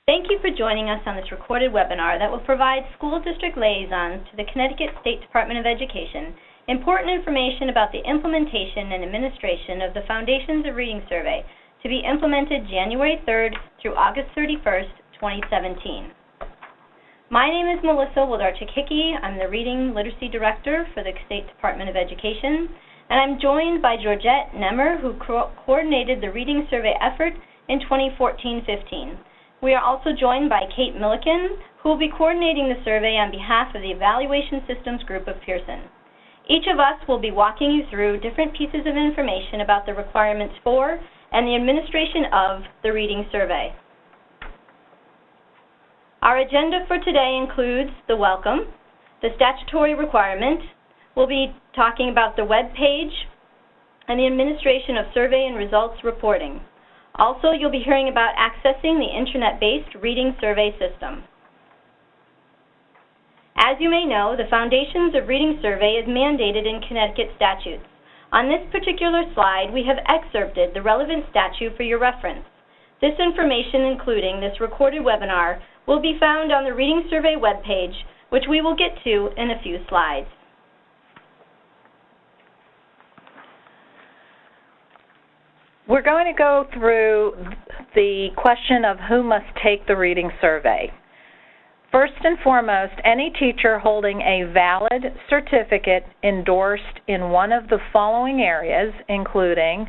Thank you for joining us on this recorded webinar that will provide School District Liaisons to the Connecticut State Department of Education important information about the implementation and administration of the Foundations of Reading Survey to be implemented January 3rd through August 31st, 2017. My name is Melissa Wildarczyk-Hickey. I'm the Reading Literacy Director for the State Department of Education, and I'm joined by Georgette Nemmer, who coordinated the Reading Survey effort in 2014-15. We are also joined by Kate Milliken, who will be coordinating the survey on behalf of the Evaluation Systems Group of Pearson. Each of us will be walking you through different pieces of information about the requirements for and the administration of the reading survey. Our agenda for today includes the welcome, the statutory requirement. We'll be talking about the web page and the administration of survey and results reporting. Also, you'll be hearing about accessing the internet-based reading survey system. As you may know, the Foundations of Reading Survey is mandated in Connecticut statutes. On this particular slide, we have excerpted the relevant statute for your reference. This information, including this recorded webinar, will be found on the Reading Survey webpage, which we will get to in a few slides. We're going to go through the question of who must take the reading survey. First and foremost, any teacher holding a valid certificate endorsed in one of the following areas, including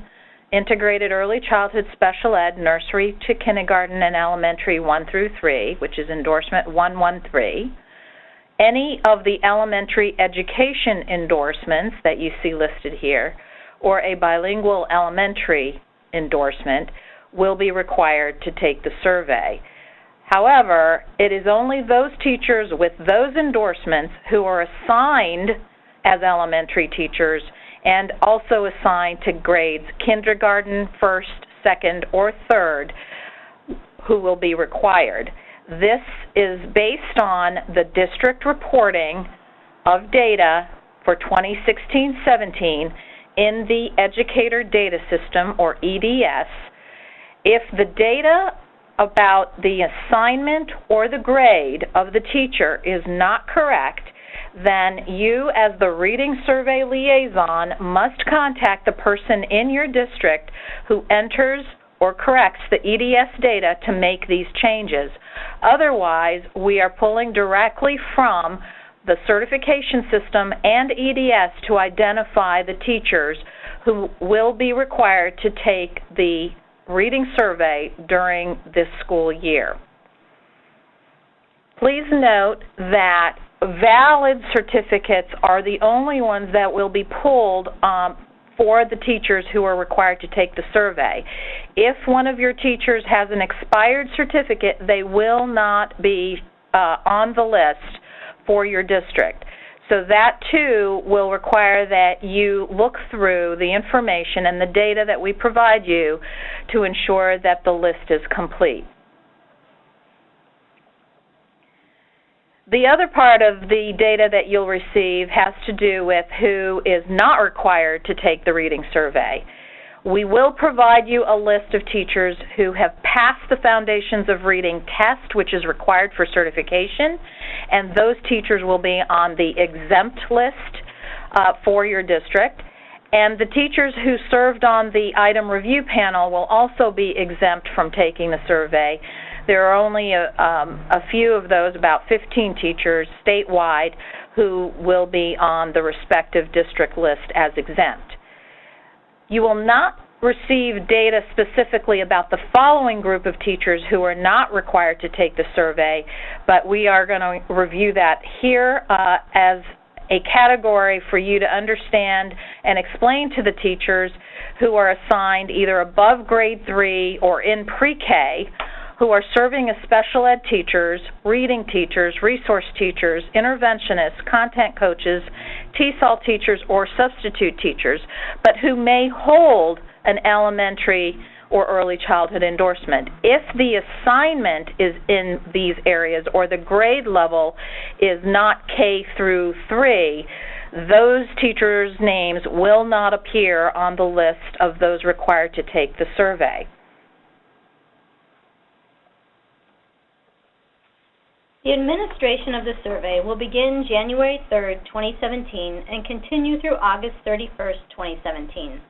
integrated early childhood special ed, nursery to kindergarten and elementary 1 through 3, which is endorsement 113, any of the elementary education endorsements that you see listed here, or a bilingual elementary endorsement, will be required to take the survey. However, it is only those teachers with those endorsements who are assigned as elementary teachers and also assigned to grades kindergarten, first, second, or third who will be required. This is based on the district reporting of data for 2016-17 in the Educator Data System, or EDS. If the data about the assignment or the grade of the teacher is not correct, then you as the Reading Survey Liaison must contact the person in your district who enters or corrects the EDS data to make these changes. Otherwise, we are pulling directly from the certification system and EDS to identify the teachers who will be required to take the reading survey during this school year. Please note that valid certificates are the only ones that will be pulled for the teachers who are required to take the survey. If one of your teachers has an expired certificate, they will not be on the list for your district. So that too will require that you look through the information and the data that we provide you to ensure that the list is complete. The other part of the data that you'll receive has to do with who is not required to take the reading survey. We will provide you a list of teachers who have passed the Foundations of Reading test, which is required for certification, and those teachers will be on the exempt list for your district. And the teachers who served on the item review panel will also be exempt from taking the survey. There are only a few of those, about 15 teachers statewide, who will be on the respective district list as exempt. You will not receive data specifically about the following group of teachers who are not required to take the survey, but we are going to review that here as a category for you to understand and explain to the teachers who are assigned either above grade 3 or in pre-K, who are serving as special ed teachers, reading teachers, resource teachers, interventionists, content coaches, TESOL teachers, or substitute teachers, but who may hold an elementary or early childhood endorsement. If the assignment is in these areas or the grade level is not K through 3, those teachers' names will not appear on the list of those required to take the survey. The administration of the survey will begin January 3rd, 2017 and continue through August 31st, 2017.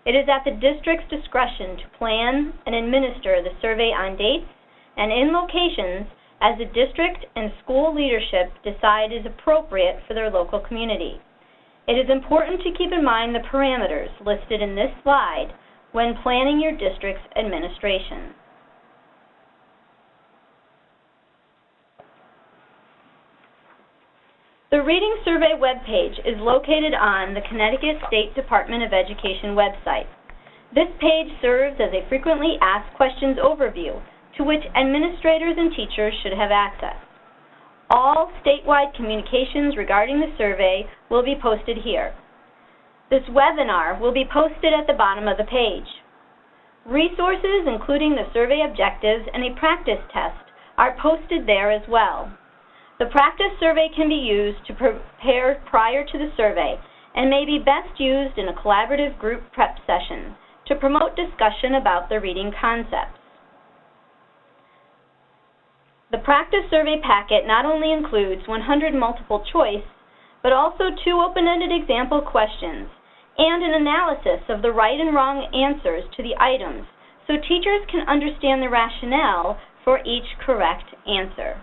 It is at the district's discretion to plan and administer the survey on dates and in locations as the district and school leadership decide is appropriate for their local community. It is important to keep in mind the parameters listed in this slide when planning your district's administration. The Reading Survey webpage is located on the Connecticut State Department of Education website. This page serves as a frequently asked questions overview to which administrators and teachers should have access. All statewide communications regarding the survey will be posted here. This webinar will be posted at the bottom of the page. Resources, including the survey objectives and a practice test, are posted there as well. The practice survey can be used to prepare prior to the survey and may be best used in a collaborative group prep session to promote discussion about the reading concepts. The practice survey packet not only includes 100 multiple choice, but also 2 open-ended example questions and an analysis of the right and wrong answers to the items so teachers can understand the rationale for each correct answer.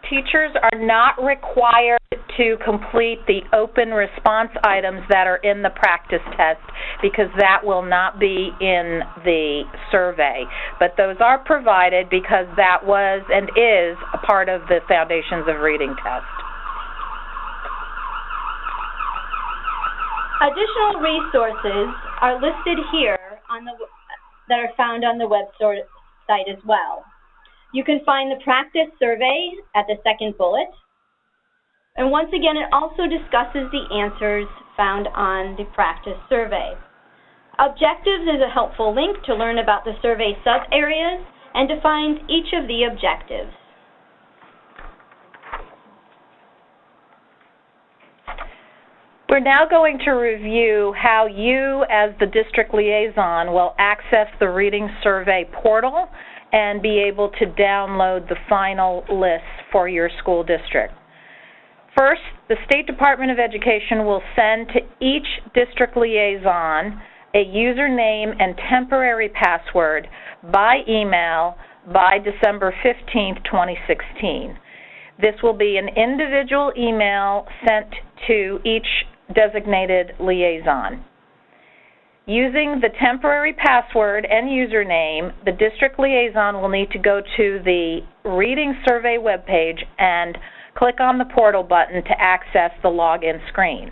Teachers are not required to complete the open response items that are in the practice test because that will not be in the survey. But those are provided because that was and is a part of the Foundations of Reading test. Additional resources are listed here that are found on the website as well. You can find the practice survey at the second bullet. And once again, it also discusses the answers found on the practice survey. Objectives is a helpful link to learn about the survey sub-areas and defines each of the objectives. We're now going to review how you, as the district liaison, will access the Reading Survey portal and be able to download the final list for your school district. First, the State Department of Education will send to each district liaison a username and temporary password by email by December 15th, 2016. This will be an individual email sent to each designated liaison. Using the temporary password and username, the district liaison will need to go to the Reading Survey webpage and click on the portal button to access the login screen.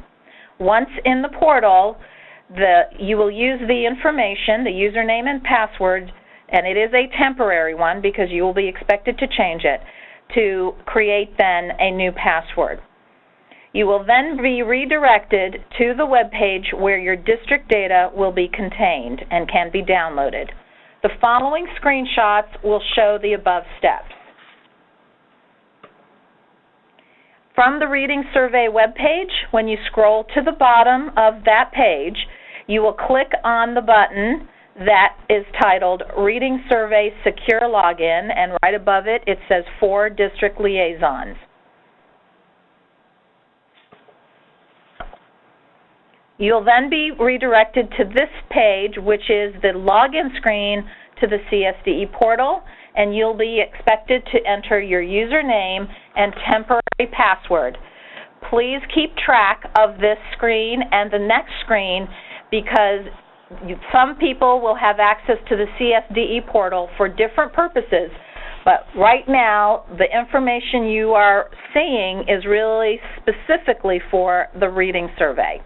Once in the portal, you will use the information, the username and password, and it is a temporary one because you will be expected to change it, to create then a new password. You will then be redirected to the web page where your district data will be contained and can be downloaded. The following screenshots will show the above steps. From the Reading Survey web page, when you scroll to the bottom of that page, you will click on the button that is titled Reading Survey Secure Login, and right above it, it says For District Liaisons. You'll then be redirected to this page, which is the login screen to the CSDE portal, and you'll be expected to enter your username and temporary password. Please keep track of this screen and the next screen because some people will have access to the CSDE portal for different purposes, but right now the information you are seeing is really specifically for the Reading Survey.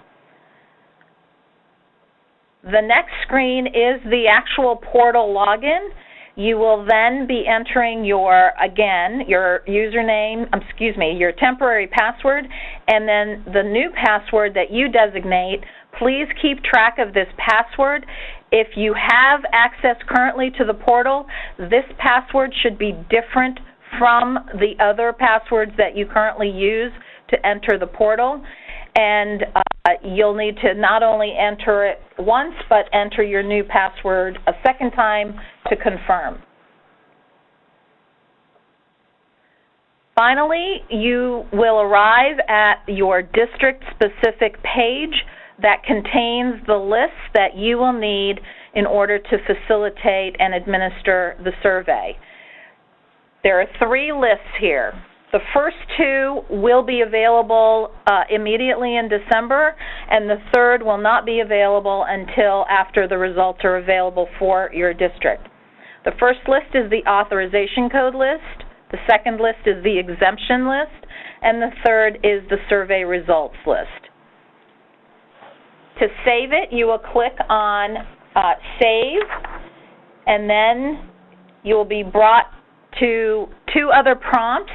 The next screen is the actual portal login. You will then be entering your username, your temporary password, and then the new password that you designate. Please keep track of this password. If you have access currently to the portal, this password should be different from the other passwords that you currently use to enter the portal. And you'll need to not only enter it once, but enter your new password a second time to confirm. Finally, you will arrive at your district-specific page that contains the lists that you will need in order to facilitate and administer the survey. There are 3 lists here. The first 2 will be available immediately in December, and the third will not be available until after the results are available for your district. The first list is the authorization code list, the second list is the exemption list, and the third is the survey results list. To save it, you will click on Save, and then you will be brought to 2 other prompts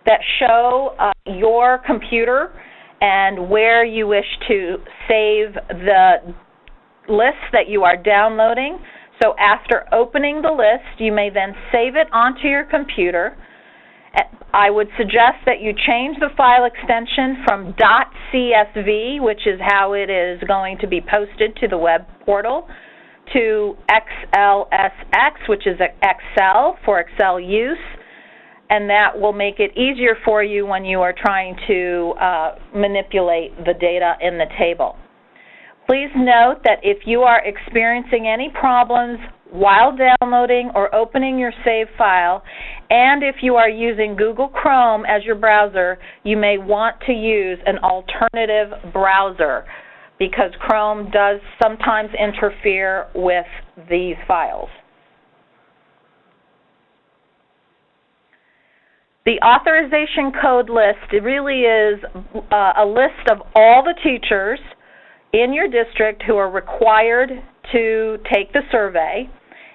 that show your computer and where you wish to save the list that you are downloading. So after opening the list, you may then save it onto your computer. I would suggest that you change the file extension from .csv, which is how it is going to be posted to the web portal, to XLSX, which is Excel for Excel use, and that will make it easier for you when you are trying to manipulate the data in the table. Please note that if you are experiencing any problems while downloading or opening your save file, and if you are using Google Chrome as your browser, you may want to use an alternative browser because Chrome does sometimes interfere with these files. The authorization code list really is a list of all the teachers in your district who are required to take the survey.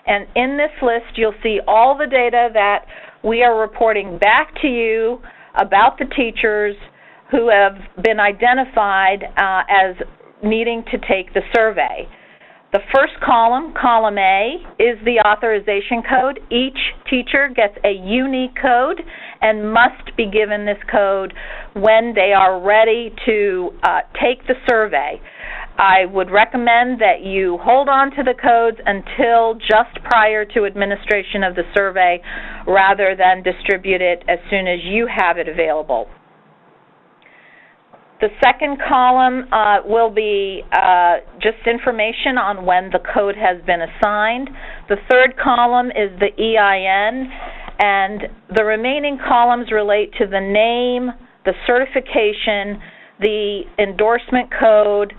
And in this list, you'll see all the data that we are reporting back to you about the teachers who have been identified as needing to take the survey. The first column, column A, is the authorization code. Each teacher gets a unique code and must be given this code when they are ready to take the survey. I would recommend that you hold on to the codes until just prior to administration of the survey rather than distribute it as soon as you have it available. The second column will be just information on when the code has been assigned. The third column is the EIN, and the remaining columns relate to the name, the certification, the endorsement code,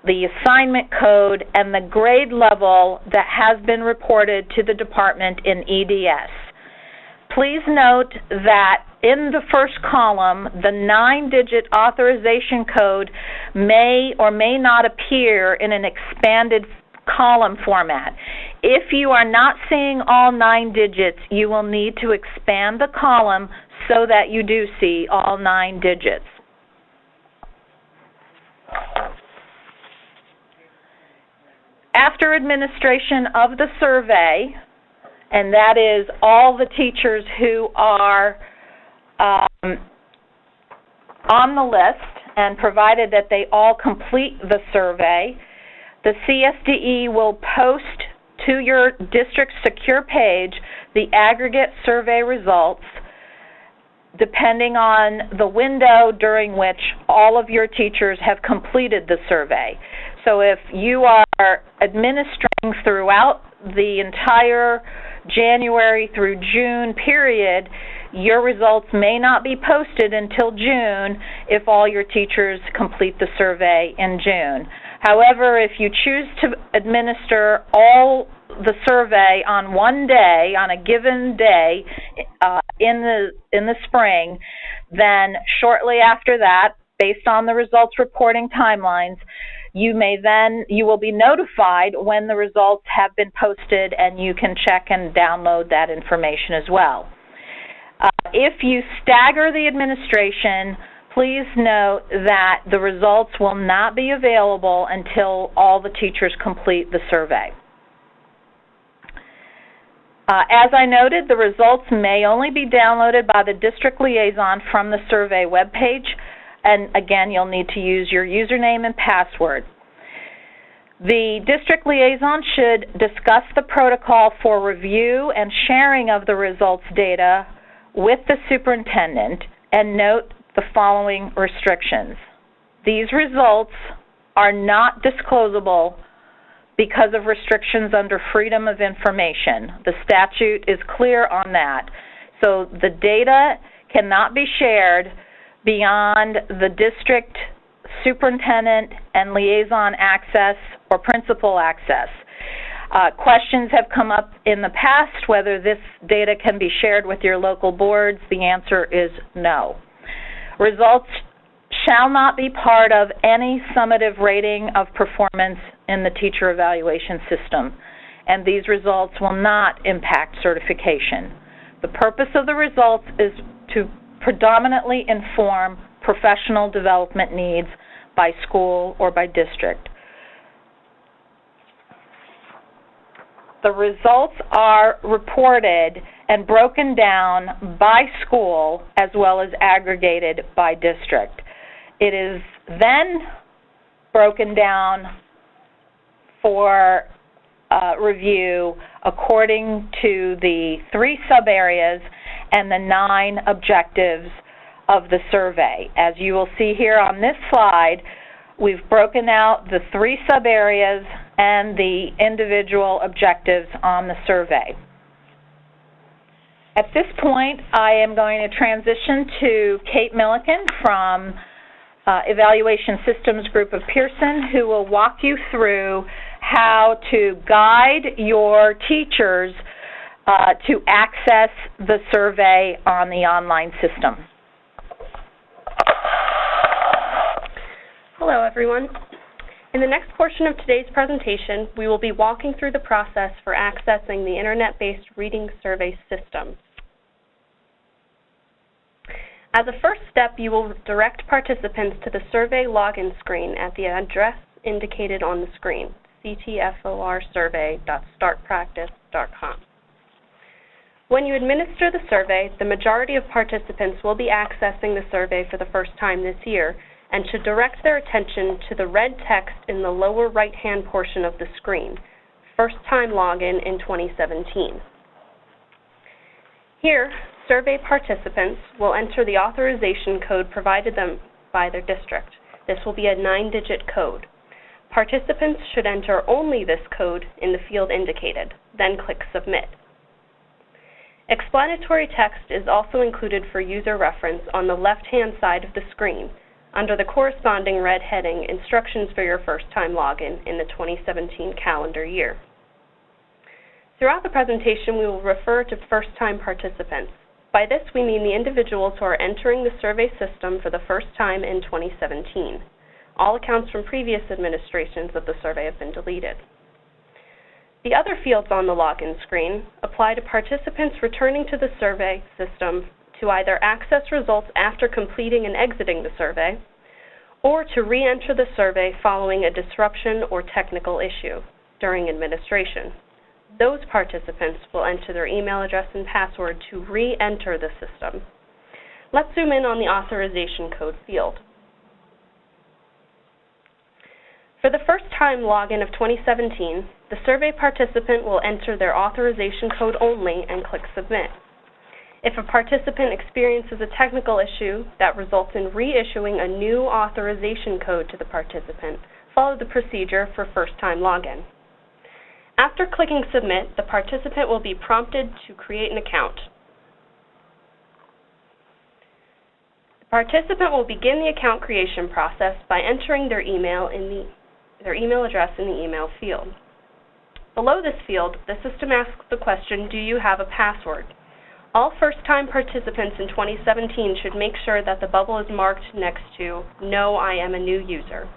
the assignment code, and the grade level that has been reported to the department in EDS. Please note that in the first column, the 9-digit authorization code may or may not appear in an expanded column format. If you are not seeing all 9 digits, you will need to expand the column so that you do see all 9 digits. After administration of the survey, and that is all the teachers who are on the list, and provided that they all complete the survey, the CSDE will post to your district's secure page the aggregate survey results depending on the window during which all of your teachers have completed the survey. So if you are administering throughout the entire January through June period, your results may not be posted until June if all your teachers complete the survey in June. However, if you choose to administer all the survey on one day, on a given day in the spring, then shortly after that, based on the results reporting timelines, you will be notified when the results have been posted, and you can check and download that information as well. If you stagger the administration, please note that the results will not be available until all the teachers complete the survey. As I noted, the results may only be downloaded by the district liaison from the survey webpage, and again, you'll need to use your username and password. The district liaison should discuss the protocol for review and sharing of the results data with the superintendent and note the following restrictions. These results are not disclosable because of restrictions under freedom of information. The statute is clear on that. So the data cannot be shared beyond the district superintendent and liaison access or principal access. Questions have come up in the past whether this data can be shared with your local boards. The answer is no. Results shall not be part of any summative rating of performance in the teacher evaluation system, and these results will not impact certification. The purpose of the results is to predominantly inform professional development needs by school or by district. The results are reported and broken down by school as well as aggregated by district. It is then broken down for review according to the 3 sub-areas and the 9 objectives of the survey. As you will see here on this slide, we've broken out the 3 sub-areas and the individual objectives on the survey. At this point, I am going to transition to Kate Milliken from Evaluation Systems Group of Pearson, who will walk you through how to guide your teachers to access the survey on the online system. Hello, everyone. In the next portion of today's presentation, we will be walking through the process for accessing the internet-based reading survey system. As a first step, you will direct participants to the survey login screen at the address indicated on the screen, ctforsurvey.startpractice.com. When you administer the survey, the majority of participants will be accessing the survey for the first time this year and should direct their attention to the red text in the lower right-hand portion of the screen, First Time Login in 2017. Here, survey participants will enter the authorization code provided them by their district. This will be a 9-digit code. Participants should enter only this code in the field indicated, then click Submit. Explanatory text is also included for user reference on the left-hand side of the screen under the corresponding red heading, Instructions for your First-Time Login in the 2017 calendar year. Throughout the presentation, we will refer to first-time participants. By this, we mean the individuals who are entering the survey system for the first time in 2017. All accounts from previous administrations of the survey have been deleted. The other fields on the login screen apply to participants returning to the survey system to either access results after completing and exiting the survey, or to re-enter the survey following a disruption or technical issue during administration. Those participants will enter their email address and password to re-enter the system. Let's zoom in on the authorization code field. For the first time login of 2017, the survey participant will enter their authorization code only and click Submit. If a participant experiences a technical issue that results in reissuing a new authorization code to the participant, follow the procedure for first-time login. After clicking Submit, the participant will be prompted to create an account. The participant will begin the account creation process by entering their email address in the email field. Below this field, the system asks the question, do you have a password? All first-time participants in 2017 should make sure that the bubble is marked next to No, I am a new user.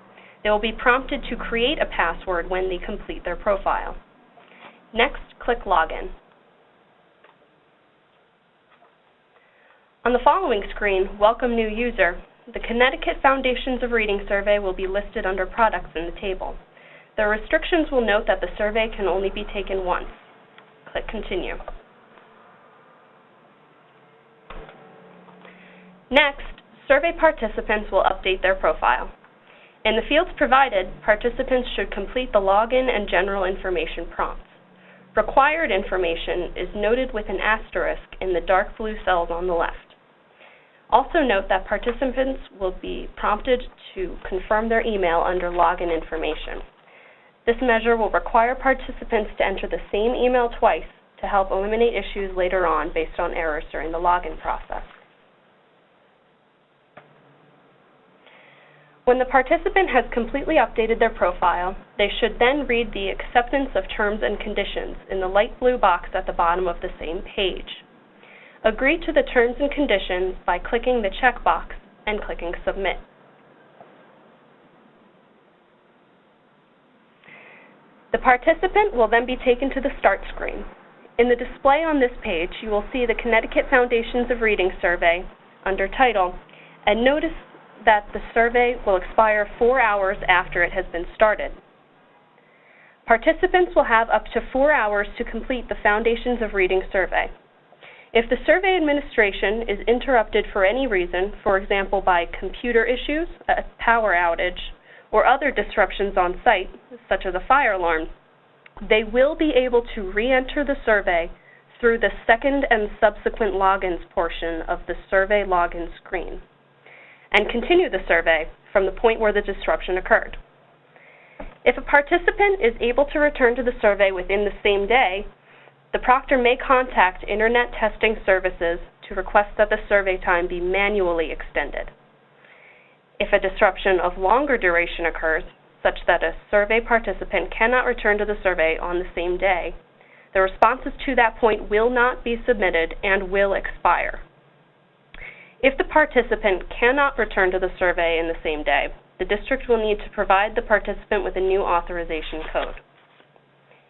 They will be prompted to create a password when they complete their profile. Next, click Login. On the following screen, Welcome New User, the Connecticut Foundations of Reading Survey will be listed under Products in the table. The restrictions will note that the survey can only be taken once. Click Continue. Next, survey participants will update their profile. In the fields provided, participants should complete the login and general information prompts. Required information is noted with an asterisk in the dark blue cells on the left. Also note that participants will be prompted to confirm their email under login information. This measure will require participants to enter the same email twice to help eliminate issues later on based on errors during the login process. When the participant has completely updated their profile, they should then read the acceptance of terms and conditions in the light blue box at the bottom of the same page. Agree to the terms and conditions by clicking the checkbox and clicking Submit. The participant will then be taken to the Start screen. In the display on this page, you will see the Connecticut Foundations of Reading Survey under Title, and notice that the survey will expire 4 hours after it has been started. Participants will have up to 4 hours to complete the Foundations of Reading survey. If the survey administration is interrupted for any reason, for example by computer issues, a power outage, or other disruptions on site, such as a fire alarm, they will be able to re-enter the survey through the second and subsequent logins portion of the survey login screen, and continue the survey from the point where the disruption occurred. If a participant is able to return to the survey within the same day, the proctor may contact Internet Testing Services to request that the survey time be manually extended. If a disruption of longer duration occurs, such that a survey participant cannot return to the survey on the same day, the responses to that point will not be submitted and will expire. If the participant cannot return to the survey in the same day, the district will need to provide the participant with a new authorization code.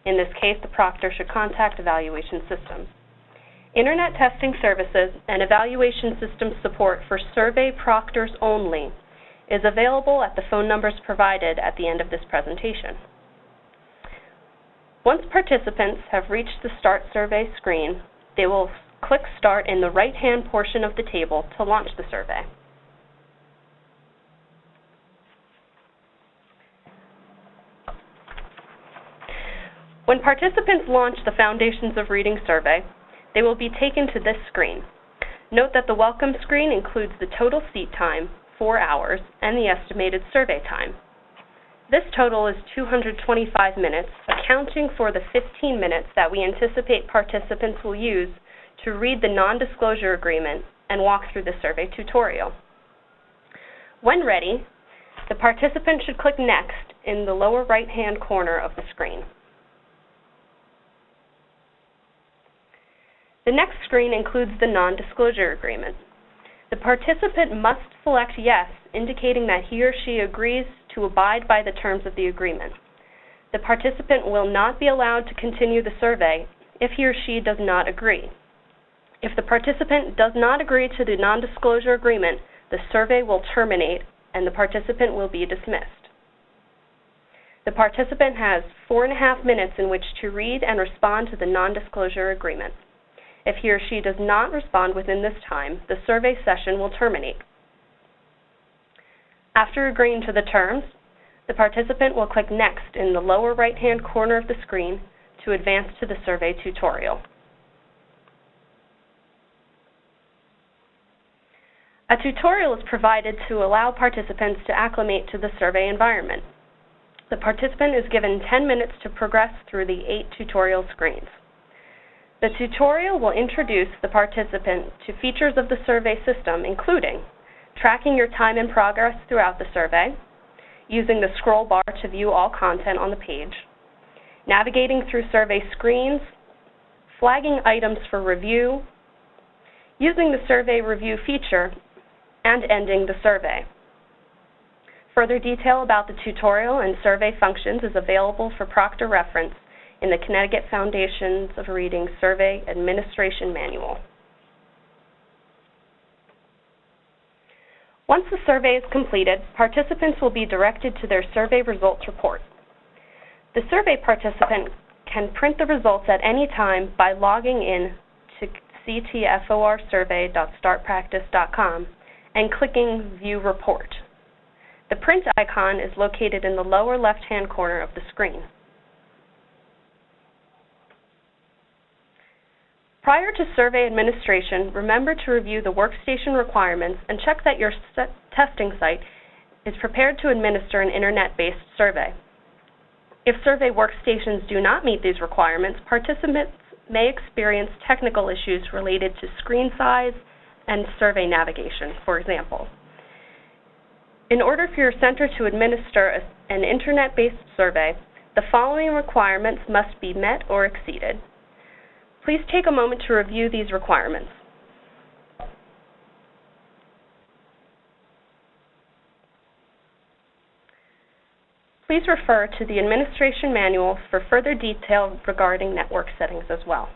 In this case, the proctor should contact Evaluation Systems. Internet Testing Services and Evaluation Systems support for survey proctors only is available at the phone numbers provided at the end of this presentation. Once participants have reached the Start Survey screen, they will click Start in the right-hand portion of the table to launch the survey. When participants launch the Foundations of Reading survey, they will be taken to this screen. Note that the Welcome screen includes the total seat time, 4 hours, and the estimated survey time. This total is 225 minutes, accounting for the 15 minutes that we anticipate participants will use to read the non-disclosure agreement and walk through the survey tutorial. When ready, the participant should click Next in the lower right-hand corner of the screen. The next screen includes the non-disclosure agreement. The participant must select Yes, indicating that he or she agrees to abide by the terms of the agreement. The participant will not be allowed to continue the survey if he or she does not agree. If the participant does not agree to the non-disclosure agreement, the survey will terminate and the participant will be dismissed. The participant has 4.5 minutes in which to read and respond to the non-disclosure agreement. If he or she does not respond within this time, the survey session will terminate. After agreeing to the terms, the participant will click Next in the lower right-hand corner of the screen to advance to the survey tutorial. A tutorial is provided to allow participants to acclimate to the survey environment. The participant is given 10 minutes to progress through the 8 tutorial screens. The tutorial will introduce the participant to features of the survey system, including tracking your time and progress throughout the survey, using the scroll bar to view all content on the page, navigating through survey screens, flagging items for review, using the survey review feature, and ending the survey. Further detail about the tutorial and survey functions is available for proctor reference in the Connecticut Foundations of Reading Survey Administration Manual. Once the survey is completed, participants will be directed to their survey results report. The survey participant can print the results at any time by logging in to ctforsurvey.startpractice.com and clicking View Report. The print icon is located in the lower left-hand corner of the screen. Prior to survey administration, remember to review the workstation requirements and check that your testing site is prepared to administer an internet-based survey. If survey workstations do not meet these requirements, participants may experience technical issues related to screen size and survey navigation, for example. In order for your center to administer an internet-based survey, the following requirements must be met or exceeded. Please take a moment to review these requirements. Please refer to the administration manual for further detail regarding network settings as well.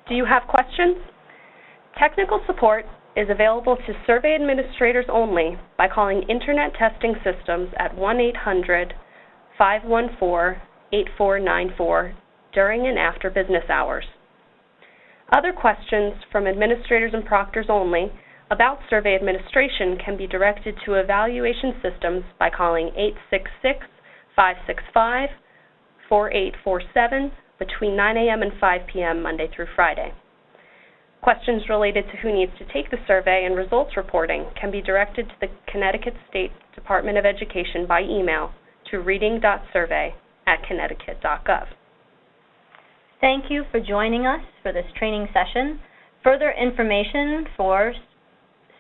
Do you have questions? Technical support is available to survey administrators only by calling Internet Testing Systems at 1-800-514-8494 during and after business hours. Other questions from administrators and proctors only about survey administration can be directed to Evaluation Systems by calling 866-565-4847 between 9 a.m. and 5 p.m. Monday through Friday. Questions related to who needs to take the survey and results reporting can be directed to the Connecticut State Department of Education by email to reading.survey@connecticut.gov. Thank you for joining us for this training session. Further information for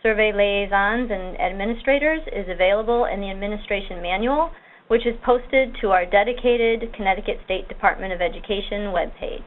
survey liaisons and administrators is available in the administration manual, which is posted to our dedicated Connecticut State Department of Education webpage.